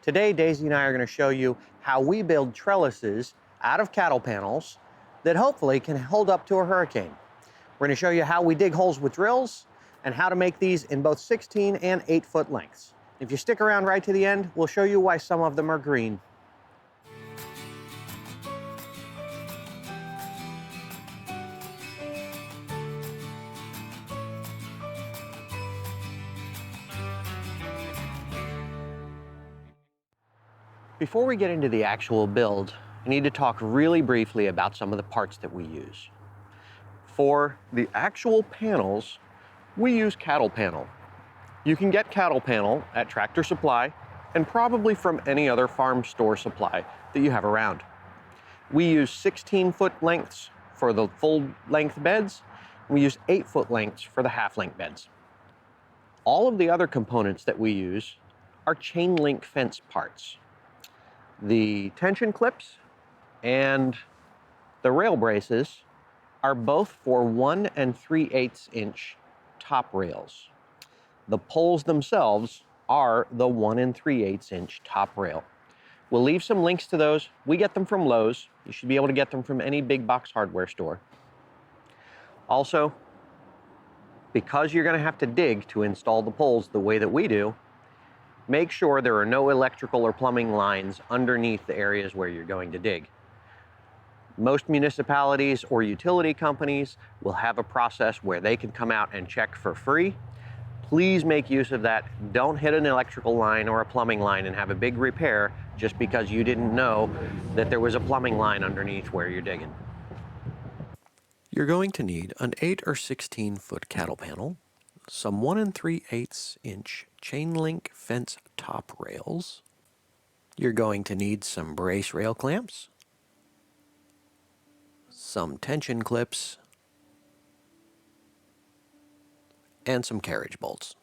Today, Daisy and I are going to show you how we build trellises out of cattle panels that hopefully can hold up to a hurricane. We're going to show you how we dig holes with drills and how to make these in both 16 and 8-foot lengths. If you stick around right to the end, we'll show you why some of them are green. Before we get into the actual build, I need to talk really briefly about some of the parts that we use. For the actual panels, we use cattle panel. You can get cattle panel at Tractor Supply and probably from any other farm store supply that you have around. We use 16-foot lengths for the full length beds. We use 8-foot lengths for the half length beds. All of the other components that we use are chain link fence parts. The tension clips and the rail braces are both for 1 3/8 inch top rails. The poles themselves are the 1 3/8 inch top rail. We'll leave some links to those. We get them from Lowe's. You should be able to get them from any big box hardware store. Also, because you're going to have to dig to install the poles the way that we do, make sure there are no electrical or plumbing lines underneath the areas where you're going to dig. Most municipalities or utility companies will have a process where they can come out and check for free. Please make use of that. Don't hit an electrical line or a plumbing line and have a big repair just because you didn't know that there was a plumbing line underneath where you're digging. You're going to need an 8 or 16-foot cattle panel, some 1 3/8 inch chain link fence top rails. You're going to need some brace rail clamps, some tension clips, and some carriage bolts.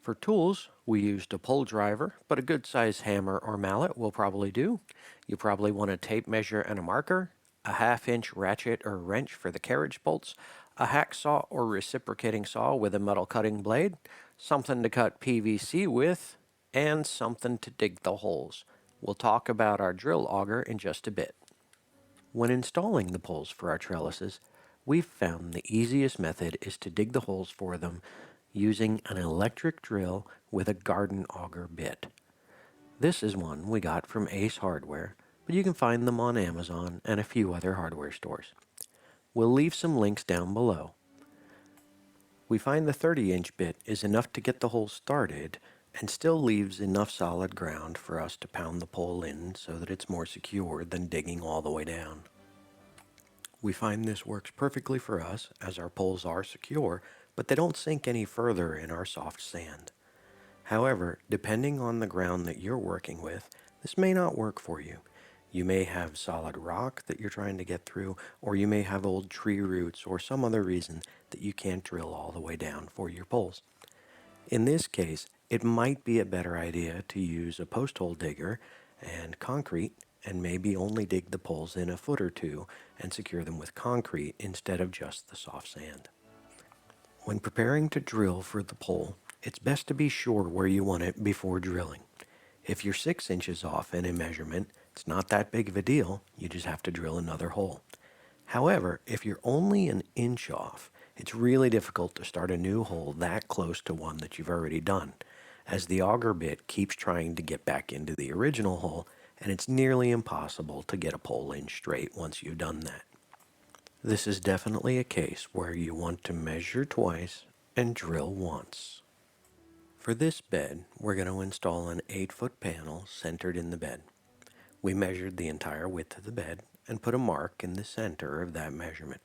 For tools, we used a pole driver, but a good sized hammer or mallet will probably do. You probably want a tape measure and a marker, a 1/2 inch ratchet or wrench for the carriage bolts, a hacksaw or reciprocating saw with a metal cutting blade, something to cut PVC with, and something to dig the holes. We'll talk about our drill auger in just a bit. When installing the poles for our trellises, we've found the easiest method is to dig the holes for them using an electric drill with a garden auger bit. This is one we got from Ace Hardware, but you can find them on Amazon and a few other hardware stores. We'll leave some links down below. We find the 30-inch bit is enough to get the hole started and still leaves enough solid ground for us to pound the pole in so that it's more secure than digging all the way down. We find this works perfectly for us as our poles are secure, but they don't sink any further in our soft sand. However, depending on the ground that you're working with, this may not work for you. You may have solid rock that you're trying to get through, or you may have old tree roots or some other reason that you can't drill all the way down for your poles. In this case, it might be a better idea to use a post hole digger and concrete and maybe only dig the poles in a foot or two and secure them with concrete instead of just the soft sand. When preparing to drill for the pole, it's best to be sure where you want it before drilling. If you're 6 inches off in a measurement, it's not that big of a deal, you just have to drill another hole. However, if you're only an inch off, it's really difficult to start a new hole that close to one that you've already done, as the auger bit keeps trying to get back into the original hole, and it's nearly impossible to get a pole in straight once you've done that. This is definitely a case where you want to measure twice and drill once. For this bed, we're going to install an 8-foot panel centered in the bed. We measured the entire width of the bed and put a mark in the center of that measurement.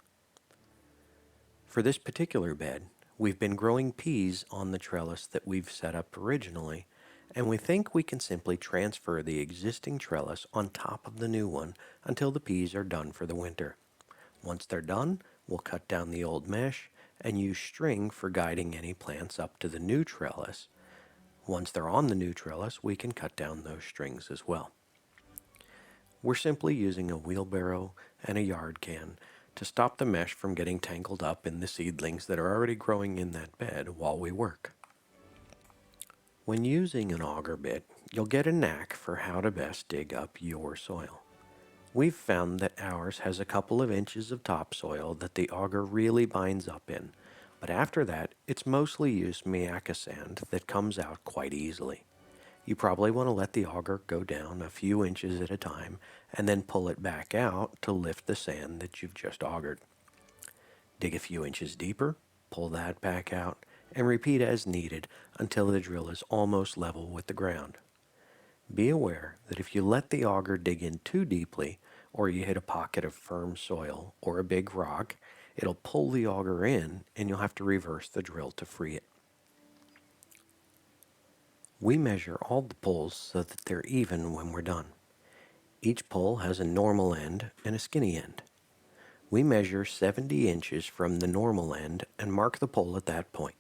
For this particular bed, we've been growing peas on the trellis that we've set up originally, and we think we can simply transfer the existing trellis on top of the new one until the peas are done for the winter. Once they're done, we'll cut down the old mesh and use string for guiding any plants up to the new trellis. Once they're on the new trellis, we can cut down those strings as well. We're simply using a wheelbarrow and a yard can to stop the mesh from getting tangled up in the seedlings that are already growing in that bed while we work. When using an auger bit, you'll get a knack for how to best dig up your soil. We've found that ours has a couple of inches of topsoil that the auger really binds up in, but after that, it's mostly used mica sand that comes out quite easily. You probably want to let the auger go down a few inches at a time and then pull it back out to lift the sand that you've just augered. Dig a few inches deeper, pull that back out, and repeat as needed until the drill is almost level with the ground. Be aware that if you let the auger dig in too deeply, or you hit a pocket of firm soil or a big rock, it'll pull the auger in and you'll have to reverse the drill to free it. We measure all the pulls so that they're even when we're done. Each pull has a normal end and a skinny end. We measure 70 inches from the normal end and mark the pole at that point.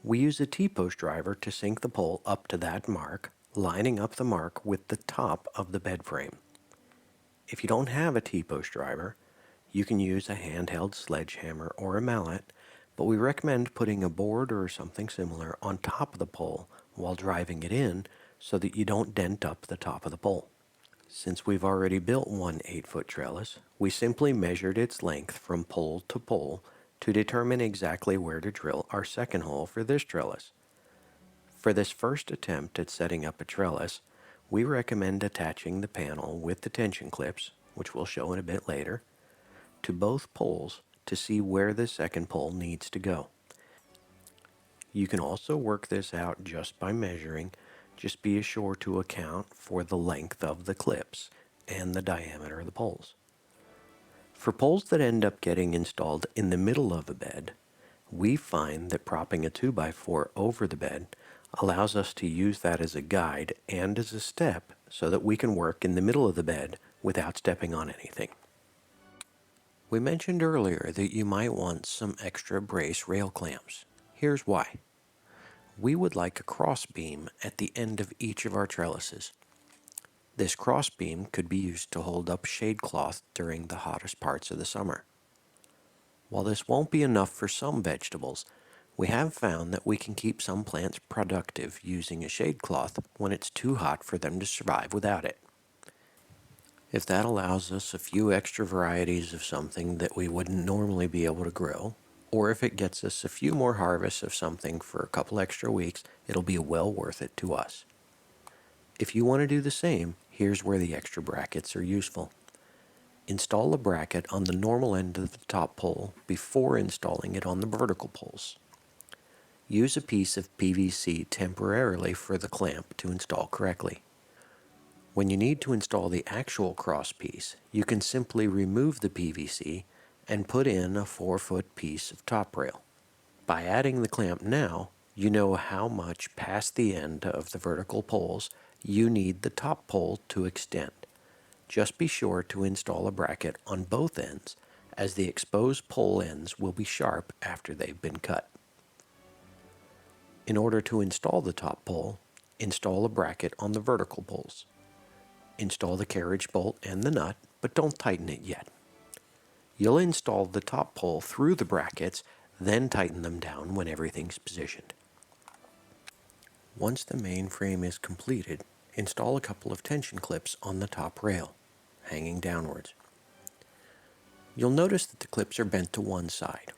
We use a T-post driver to sink the pole up to that mark, lining up the mark with the top of the bed frame. If you don't have a T-post driver, you can use a handheld sledgehammer or a mallet, but we recommend putting a board or something similar on top of the pole while driving it in so that you don't dent up the top of the pole. Since we've already built one 8-foot trellis, we simply measured its length from pole to pole to determine exactly where to drill our second hole for this trellis. For this first attempt at setting up a trellis, we recommend attaching the panel with the tension clips, which we'll show in a bit later, to both poles to see where the second pole needs to go. You can also work this out just by measuring. Just be sure to account for the length of the clips and the diameter of the poles. For poles that end up getting installed in the middle of a bed, we find that propping a 2x4 over the bed allows us to use that as a guide and as a step so that we can work in the middle of the bed without stepping on anything. We mentioned earlier that you might want some extra brace rail clamps. Here's why. We would like a cross beam at the end of each of our trellises. This cross beam could be used to hold up shade cloth during the hottest parts of the summer. While this won't be enough for some vegetables, we have found that we can keep some plants productive using a shade cloth when it's too hot for them to survive without it. If that allows us a few extra varieties of something that we wouldn't normally be able to grow, or if it gets us a few more harvests of something for a couple extra weeks, it'll be well worth it to us. If you want to do the same, here's where the extra brackets are useful. Install a bracket on the normal end of the top pole before installing it on the vertical poles. Use a piece of PVC temporarily for the clamp to install correctly. When you need to install the actual cross piece, you can simply remove the PVC and put in a 4-foot piece of top rail. By adding the clamp now, you know how much past the end of the vertical poles you need the top pole to extend. Just be sure to install a bracket on both ends, as the exposed pole ends will be sharp after they've been cut. In order to install the top pole, install a bracket on the vertical poles. Install the carriage bolt and the nut, but don't tighten it yet. You'll install the top pole through the brackets, then tighten them down when everything's positioned. Once the main frame is completed, install a couple of tension clips on the top rail, hanging downwards. You'll notice that the clips are bent to one side.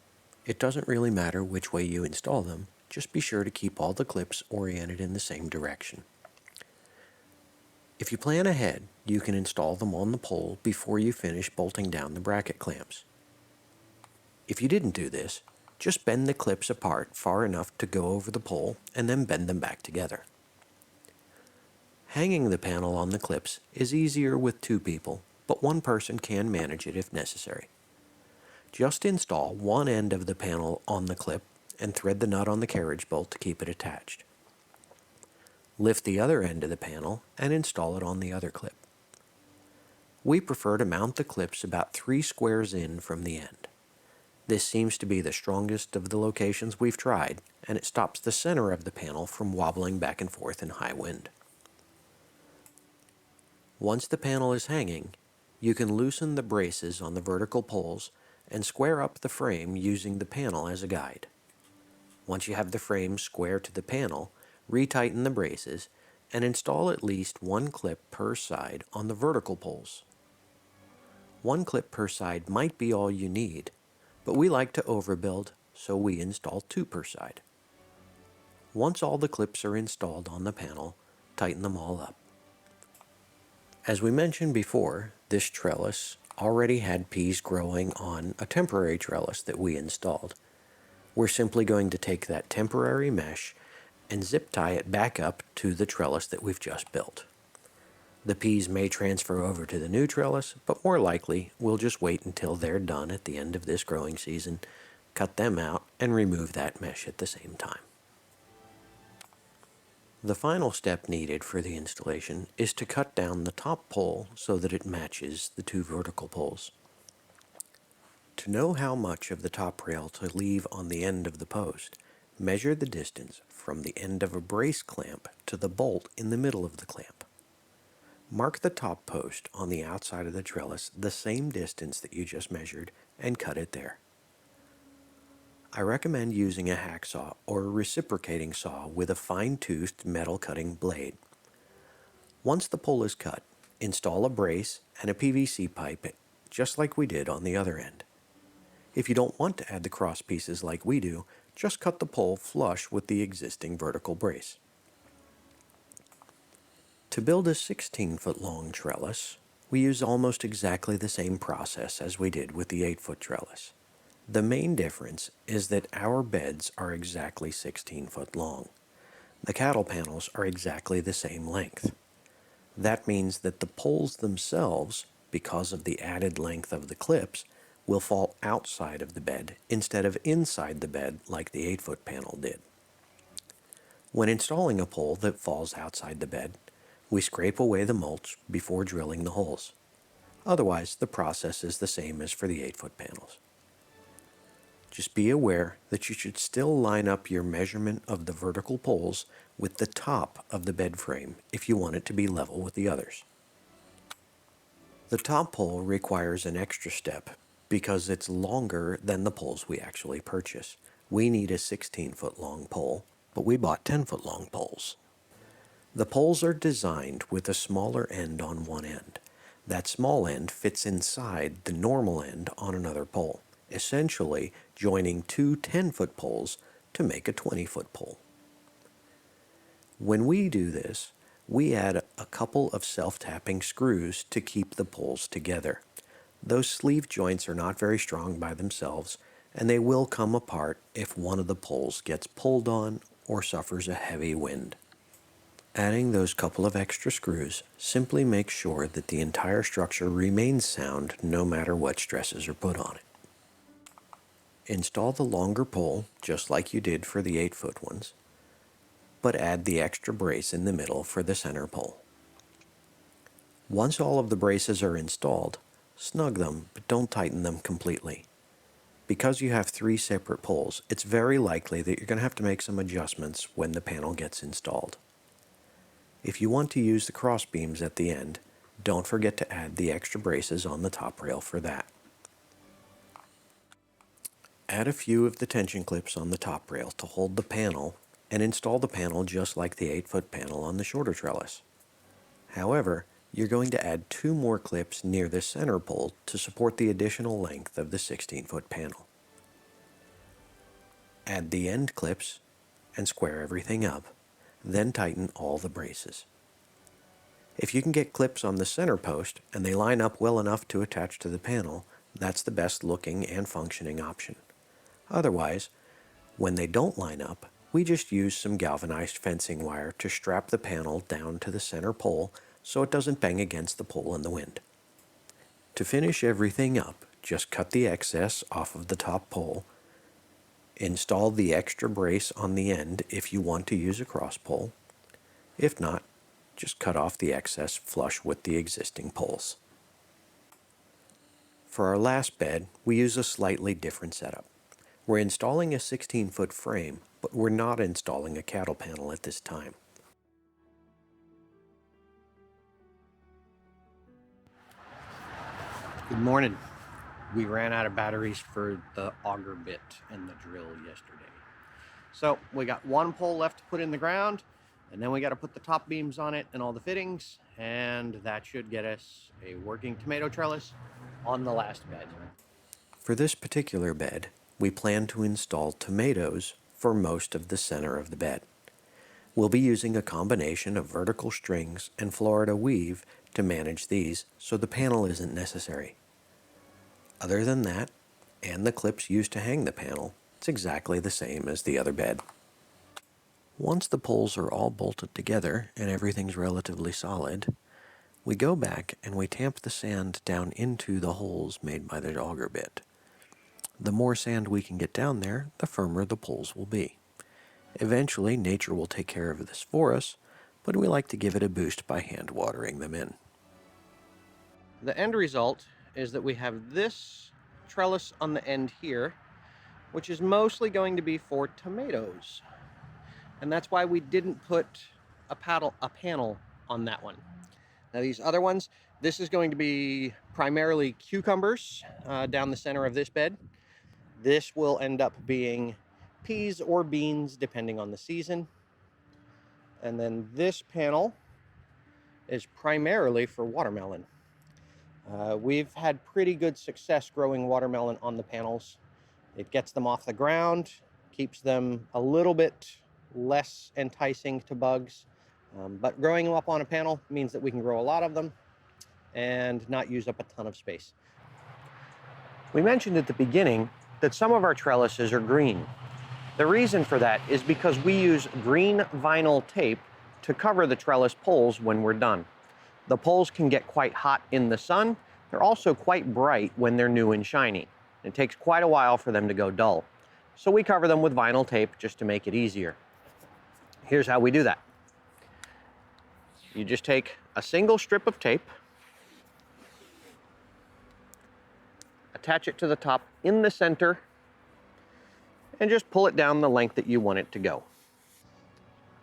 It doesn't really matter which way you install them, just be sure to keep all the clips oriented in the same direction. If you plan ahead, you can install them on the pole before you finish bolting down the bracket clamps. If you didn't do this, just bend the clips apart far enough to go over the pole and then bend them back together. Hanging the panel on the clips is easier with 2 people, but one person can manage it if necessary. Just install one end of the panel on the clip and thread the nut on the carriage bolt to keep it attached. Lift the other end of the panel and install it on the other clip. We prefer to mount the clips about 3 squares in from the end. This seems to be the strongest of the locations we've tried, and it stops the center of the panel from wobbling back and forth in high wind. Once the panel is hanging, you can loosen the braces on the vertical poles and square up the frame using the panel as a guide. Once you have the frame square to the panel, retighten the braces and install at least one clip per side on the vertical poles. One clip per side might be all you need, but we like to overbuild, so we install two per side. Once all the clips are installed on the panel, tighten them all up. As we mentioned before, this trellis already had peas growing on a temporary trellis that we installed. We're simply going to take that temporary mesh and zip tie it back up to the trellis that we've just built. The peas may transfer over to the new trellis, but more likely we'll just wait until they're done at the end of this growing season, cut them out, and remove that mesh at the same time. The final step needed for the installation is to cut down the top pole so that it matches the two vertical poles. To know how much of the top rail to leave on the end of the post, measure the distance from the end of a brace clamp to the bolt in the middle of the clamp. Mark the top post on the outside of the trellis the same distance that you just measured and cut it there. I recommend using a hacksaw or a reciprocating saw with a fine-toothed metal cutting blade. Once the pole is cut, install a brace and a PVC pipe just like we did on the other end. If you don't want to add the cross pieces like we do, just cut the pole flush with the existing vertical brace. To build a 16-foot long trellis, we use almost exactly the same process as we did with the 8-foot trellis. The main difference is that our beds are exactly 16 foot long. The cattle panels are exactly the same length. That means that the poles themselves, because of the added length of the clips, will fall outside of the bed instead of inside the bed like the 8-foot panel did. When installing a pole that falls outside the bed, we scrape away the mulch before drilling the holes. Otherwise, the process is the same as for the 8-foot panels. Just be aware that you should still line up your measurement of the vertical poles with the top of the bed frame if you want it to be level with the others. The top pole requires an extra step because it's longer than the poles we actually purchase. We need a 16-foot long pole, but we bought 10-foot long poles. The poles are designed with a smaller end on one end. That small end fits inside the normal end on another pole, essentially joining two 10-foot poles to make a 20-foot pole. When we do this, we add a couple of self-tapping screws to keep the poles together. Those sleeve joints are not very strong by themselves, and they will come apart if one of the poles gets pulled on or suffers a heavy wind. Adding those couple of extra screws simply makes sure that the entire structure remains sound no matter what stresses are put on it. Install the longer pole, just like you did for the 8-foot ones, but add the extra brace in the middle for the center pole. Once all of the braces are installed, snug them, but don't tighten them completely. Because you have 3 separate poles, it's very likely that you're going to have to make some adjustments when the panel gets installed. If you want to use the cross beams at the end, don't forget to add the extra braces on the top rail for that. Add a few of the tension clips on the top rail to hold the panel and install the panel just like the 8-foot panel on the shorter trellis. However, you're going to add 2 more clips near the center pole to support the additional length of the 16-foot panel. Add the end clips and square everything up, then tighten all the braces. If you can get clips on the center post and they line up well enough to attach to the panel, that's the best looking and functioning option. Otherwise, when they don't line up, we just use some galvanized fencing wire to strap the panel down to the center pole so it doesn't bang against the pole in the wind. To finish everything up, just cut the excess off of the top pole, install the extra brace on the end if you want to use a cross pole. If not, just cut off the excess flush with the existing poles. For our last bed, we use a slightly different setup. We're installing a 16-foot frame, but we're not installing a cattle panel at this time. Good morning. We ran out of batteries for the auger bit and the drill yesterday. So we got one pole left to put in the ground, and then we got to put the top beams on it and all the fittings, and that should get us a working tomato trellis on the last bed. For this particular bed, we plan to install tomatoes for most of the center of the bed. We'll be using a combination of vertical strings and Florida weave to manage these, so the panel isn't necessary. Other than that, and the clips used to hang the panel, it's exactly the same as the other bed. Once the poles are all bolted together and everything's relatively solid, we go back and we tamp the sand down into the holes made by the auger bit. The more sand we can get down there, the firmer the poles will be. Eventually, nature will take care of this for us, but we like to give it a boost by hand watering them in. The end result is that we have this trellis on the end here, which is mostly going to be for tomatoes. And that's why we didn't put a panel on that one. Now these other ones, this is going to be primarily cucumbers down the center of this bed. This will end up being peas or beans depending on the season. And then this panel is primarily for watermelon. We've had pretty good success growing watermelon on the panels. It gets them off the ground, keeps them a little bit less enticing to bugs, but growing them up on a panel means that we can grow a lot of them and not use up a ton of space. We mentioned at the beginning that some of our trellises are green. The reason for that is because we use green vinyl tape to cover the trellis poles when we're done. The poles can get quite hot in the sun. They're also quite bright when they're new and shiny. It takes quite a while for them to go dull. So we cover them with vinyl tape just to make it easier. Here's how we do that. You just take a single strip of tape, attach it to the top in the center, and just pull it down the length that you want it to go.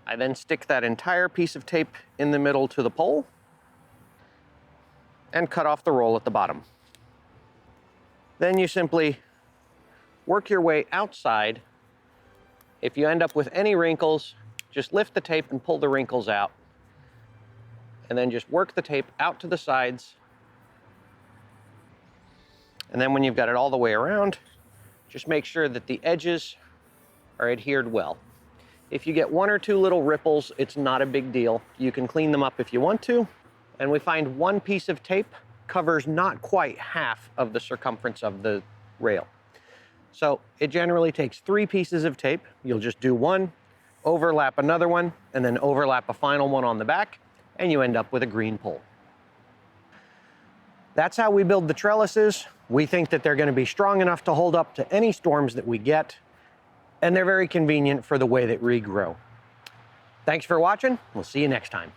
I then stick that entire piece of tape in the middle to the pole and cut off the roll at the bottom. Then you simply work your way outside. If you end up with any wrinkles, just lift the tape and pull the wrinkles out. And then just work the tape out to the sides. And then when you've got it all the way around, just make sure that the edges are adhered well. If you get one or two little ripples, it's not a big deal. You can clean them up if you want to. And we find one piece of tape covers not quite half of the circumference of the rail. So it generally takes 3 pieces of tape. You'll just do one, overlap another one, and then overlap a final one on the back, and you end up with a green pole. That's how we build the trellises. We think that they're going to be strong enough to hold up to any storms that we get, and they're very convenient for the way that we grow. Thanks for watching. We'll see you next time.